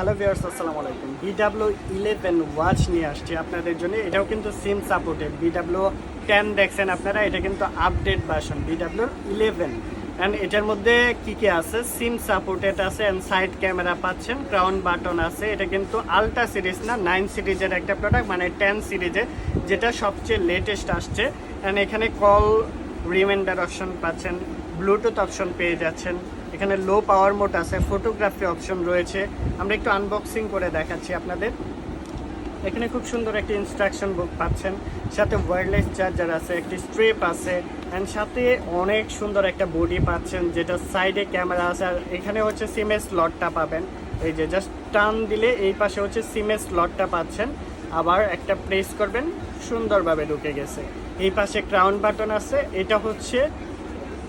Hello viewers, আসসালামু আলাইকুম। BW11 watch নিয়ে আসছি আপনাদের জন্য। এটাও কিন্তু সিম সাপোর্টেড। BW10 দেখছেন আপনারা, এটা কিন্তু আপডেট ভার্সন BW11। অ্যান্ড এটার মধ্যে কি কি আছে, সিম সাপোর্টেড আছে অ্যান্ড সাইড ক্যামেরা পাচ্ছেন, ক্রাউন বাটন আছে। এটা কিন্তু আলট্রা সিরিজ না, 9 সিরিজের একটা প্রোডাক্ট, মানে 10 সিরিজে, যেটা সবচেয়ে লেটেস্ট আসছে। অ্যান্ড এখানে কল রিমাইন্ডার অপশন পাচ্ছেন, ব্লুটুথ অপশন পেয়ে যাচ্ছেন, এখানে লো পাওয়ার মোড আছে, ফটোগ্রাফি অপশন রয়েছে। আমরা একটু আনবক্সিং করে দেখাচ্ছি আপনাদের। এখানে খুব সুন্দর একটি ইনস্ট্রাকশন বুক পাচ্ছেন, সাথে ওয়্যারলেস চার্জার আছে, একটি স্ট্রিপ আছে, অ্যান্ড সাথে অনেক সুন্দর একটা বডি পাচ্ছেন, যেটা সাইডে ক্যামেরা আছে। আর এখানে হচ্ছে সিমের স্লটটা পাবেন, এই যে জাস্ট টান দিলে এই পাশে হচ্ছে সিমের স্লটটা পাচ্ছেন। আবার একটা প্রেস করবেন, সুন্দরভাবে ঢুকে গেছে। এই পাশে ক্রাউন বাটন আছে, এটা হচ্ছে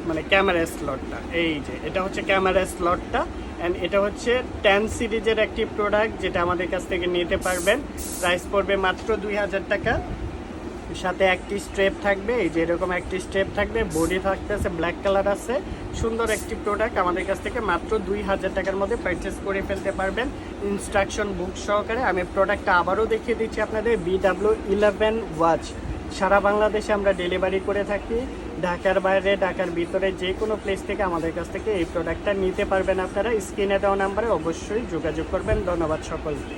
মানে ক্যামেরা স্লটটা, এই যে এটা হচ্ছে ক্যামেরা স্লটটা। অ্যান্ড এটা হচ্ছে 10 সিরিজের একটি প্রোডাক্ট, যেটা আমাদের কাছ থেকে নিতে পারবেন। প্রাইস পড়বে মাত্র 2000 টাকা। সাথে একটি স্ট্রেপ থাকবে, এই যে এরকম একটি স্ট্রেপ থাকবে, বডি থাকতেছে, ব্ল্যাক কালার আছে। সুন্দর একটি প্রোডাক্ট, আমাদের কাছ থেকে মাত্র 2000 টাকার মধ্যে পারচেস করে ফেলতে পারবেন ইনস্ট্রাকশন বুক সহকারে। আমি প্রোডাক্টটা আবারও দেখিয়ে দিচ্ছি আপনাদের। BW11 ওয়াচ সারা বাংলাদেশে আমরা ডেলিভারি করে থাকি। ঢাকার বাইরে, ঢাকার ভিতরে যে কোনো প্লেস থেকে আমাদের কাছ থেকে এই প্রোডাক্টটা নিতে পারবেন আপনারা। স্ক্রিনে দেওয়া নাম্বারে অবশ্যই যোগাযোগ করবেন। ধন্যবাদ সকলকে।